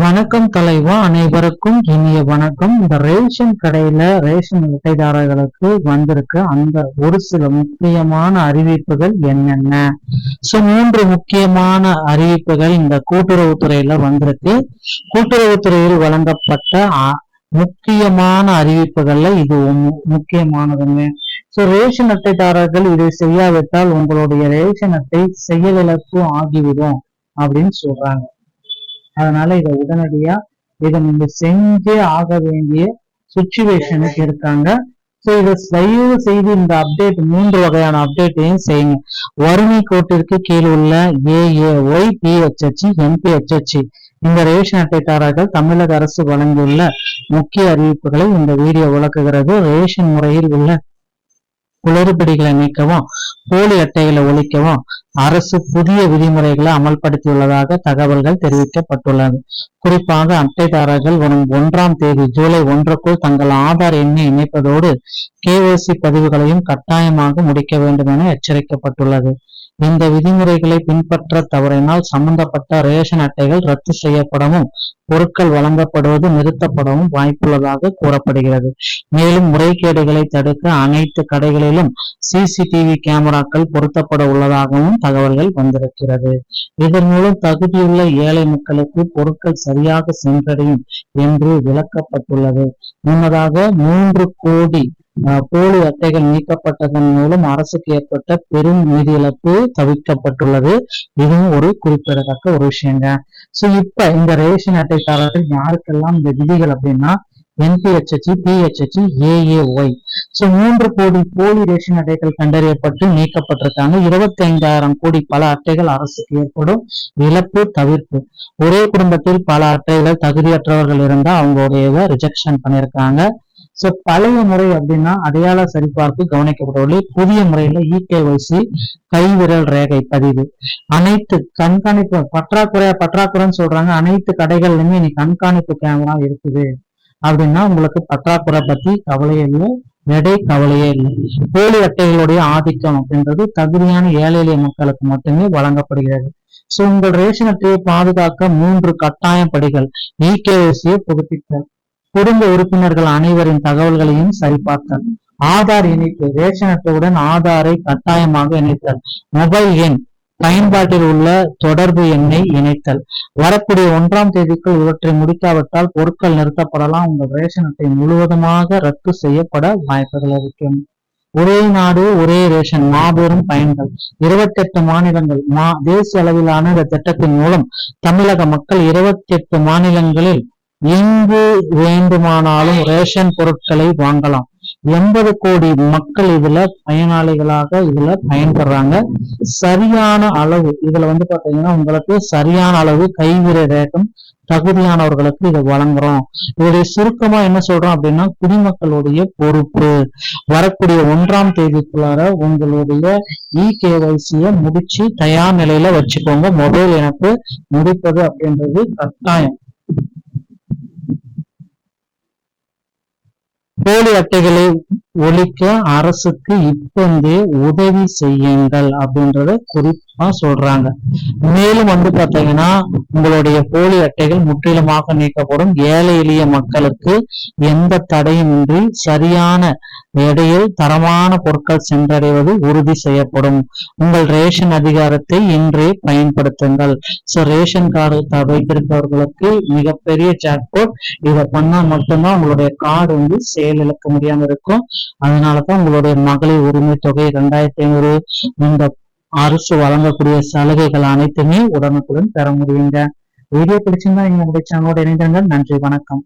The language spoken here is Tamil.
வணக்கம் தலைவா, அனைவருக்கும் இனிய வணக்கம். இந்த ரேஷன் கடையில ரேஷன் அட்டைதாரர்களுக்கு வந்திருக்க அந்த ஒரு சில முக்கியமான அறிவிப்புகள் என்னென்ன? மூன்று முக்கியமான அறிவிப்புகள் இந்த கூட்டுறவுத்துறையில வந்திருக்கு. கூட்டுறவுத்துறையில் வழங்கப்பட்ட முக்கியமான அறிவிப்புகள்ல இது முக்கியமானதுங்க. ரேஷன் அட்டைதாரர்கள் இதை செய்யாவிட்டால் உங்களுடைய ரேஷன் அட்டை செயலிழப்பு ஆகிவிடும் அப்படின்னு சொல்றாங்க. அதனால இதை உடனடியா இதை நீங்க செஞ்சே ஆக வேண்டிய சுச்சுவேஷனுக்கு இருக்காங்க. இதை தயவு செய்து இந்த அப்டேட் 3 வகையான அப்டேட்டையும் செய்யுங்க. வறுமை கோட்டிற்கு கீழ் உள்ள AAY, PHH, NPHH இந்த ரேஷன் அட்டைதாரர்கள் தமிழக அரசு வழங்கியுள்ள முக்கிய அறிவிப்புகளை இந்த வீடியோ விளக்குகிறது. ரேஷன் முறையில் உள்ள குளறுபடிகளை நீக்கவும் போலி அட்டைகளை ஒழிக்கவும் அரசு புதிய விதிமுறைகளை அமல்படுத்தியுள்ளதாக தகவல்கள் தெரிவிக்கப்பட்டுள்ளது. குறிப்பாக அட்டைதாரர்கள் வரும் 1ஆம் தேதி ஜூலை 1க்குள் தங்கள் ஆதார் எண்ணை இணைப்பதோடு KYC பதிவுகளையும் கட்டாயமாக முடிக்க வேண்டும் என எச்சரிக்கப்பட்டுள்ளது. இந்த விதிமுறைகளை பின்பற்ற தவறினால் சம்பந்தப்பட்ட ரேஷன் அட்டைகள் ரத்து செய்யப்படவும் பொருட்கள் வழங்கப்படுவது நிறுத்தப்படவும் வாய்ப்புள்ளதாக கூறப்படுகிறது. மேலும் முறைகேடுகளை தடுக்க அனைத்து கடைகளிலும் CCTV கேமராக்கள் பொருத்தப்பட உள்ளதாகவும் தகவல்கள் வந்திருக்கிறது. இதன் மூலம் தகுதியுள்ள ஏழை மக்களுக்கு பொருட்கள் சரியாக சென்றடையும் என்று விளக்கப்பட்டுள்ளது. முன்னதாக 3 கோடி போலி அட்டைகள் நீக்கப்பட்டதன் மூலம் அரசுக்கு ஏற்பட்ட பெரும் நிதி இழப்பு தவிர்க்கப்பட்டுள்ளது. இதுவும் ஒரு குறிப்பிடத்தக்க ஒரு விஷயங்க. இப்ப இந்த ரேஷன் அட்டைதாரர்கள் யாருக்கெல்லாம் இந்த விதிகள் அப்படின்னா NPHH, PHH, AAY 3 கோடி போலி ரேஷன் அட்டைகள் கண்டறியப்பட்டு நீக்கப்பட்டிருக்காங்க. 25,000 கோடி பல அட்டைகள் அரசுக்கு ஏற்படும் இழப்பு தவிர்ப்பு. ஒரே குடும்பத்தில் பல அட்டைகள் தகுதியற்றவர்கள் இருந்தா அவங்களுடைய ரிஜெக்ஷன் பண்ணிருக்காங்க. பழைய முறை அப்படின்னா அடையாள சரிபார்ப்பு கவனிக்கப்படவில்லை. புதிய முறையில EKYC கைவிரல் ரேகை பதிவு. அனைத்து கண்காணிப்பு பற்றாக்குறைன்னு சொல்றாங்க. அனைத்து கடைகள்லயுமே இனி கண்காணிப்பு கேமரா இருக்குது அப்படின்னா உங்களுக்கு பற்றாக்குறை பத்தி கவலையே இல்லை, எடை கவலையே இல்லை. போலி அட்டைகளுடைய ஆதிக்கம் அப்படின்றது தகுதியான ஏழை எளிய மக்களுக்கு மட்டுமே வழங்கப்படுகிறது. உங்கள் ரேஷன் அட்டையை பாதுகாக்க 3 கட்டாய படிகள். EKYC புதுப்பித்தல், குடும்ப உறுப்பினர்கள் அனைவரின் தகவல்களையும் சரிபார்த்தல், ஆதார் இணைப்பு, ரேஷன் அட்டையுடன் ஆதாரை கட்டாயமாக இணைத்தல், மொபைல் எண், பயன்பாட்டில் உள்ள தொடர்பு எண்ணை இணைத்தல். வரக்கூடிய 1ஆம் தேதிக்குள் இவற்றை முடிக்காவிட்டால் பொருட்கள் நிறுத்தப்படலாம். உங்கள் ரேஷன் அட்டை முழுவதுமாக ரத்து செய்யப்பட வாய்ப்புகள் இருக்கும். ஒரே நாடு ஒரே ரேஷன் மாபெரும் பயன்கள். 28 மாநிலங்கள் தேசிய அளவிலான இந்த திட்டத்தின் மூலம் தமிழக மக்கள் 28 மாநிலங்களில் எங்கு வேண்டுமானாலும் ரேஷன் பொருட்களை வாங்கலாம். 80 கோடி மக்கள் இதுல பயனாளிகளாக இதுல பயன்படுறாங்க. சரியான அளவு இதுல பாத்தீங்கன்னா உங்களுக்கு சரியான அளவு கைவிரல் ரேகம் தகுதியானவர்களுக்கு இதை வழங்குறோம். இதோடைய சுருக்கமா என்ன சொல்றோம் அப்படின்னா குடிமக்களுடைய பொறுப்பு. வரக்கூடிய 1ஆம் தேதிக்குள்ளார உங்களுடைய EKYC முடிச்சு தயார் நிலையில வச்சுக்கோங்க. மொபைல் இணைப்பு முடிப்பது அப்படின்றது கட்டாயம். போலி அட்டைகளை ஒழிக்க அரசுக்கு இப்பந்தே உதவி செய்யுங்கள் அப்படின்றத குறிப்பா சொல்றாங்க. மேலும் பாத்தீங்கன்னா உங்களுடைய போலி அட்டைகள் முற்றிலுமாக நீக்கப்படும். ஏழை எளிய மக்களுக்கு எந்த தடையுமின்றி சரியான எடையில் தரமான பொருட்கள் சென்றடைவது உறுதி செய்யப்படும். உங்கள் ரேஷன் அதிகாரத்தை இன்றே பயன்படுத்துங்கள். ரேஷன் கார்டு வைத்திருப்பவர்களுக்கு மிகப்பெரிய ஜாக்பாட். இதை பண்ணா மட்டும்தான் உங்களுடைய கார்டு செயலிழக்க முடியாம இருக்கும். அதனாலதான் உங்களுடைய மகளிர் உரிமை தொகை 2500 இந்த அரசு வழங்கக்கூடிய சலுகைகள் அனைத்துமே உடனுக்குடன் பெற முடியுங்க. வீடியோ பிடிச்சிருந்தா எங்களுடைய சேனலோட இணைந்திருங்க. நன்றி, வணக்கம்.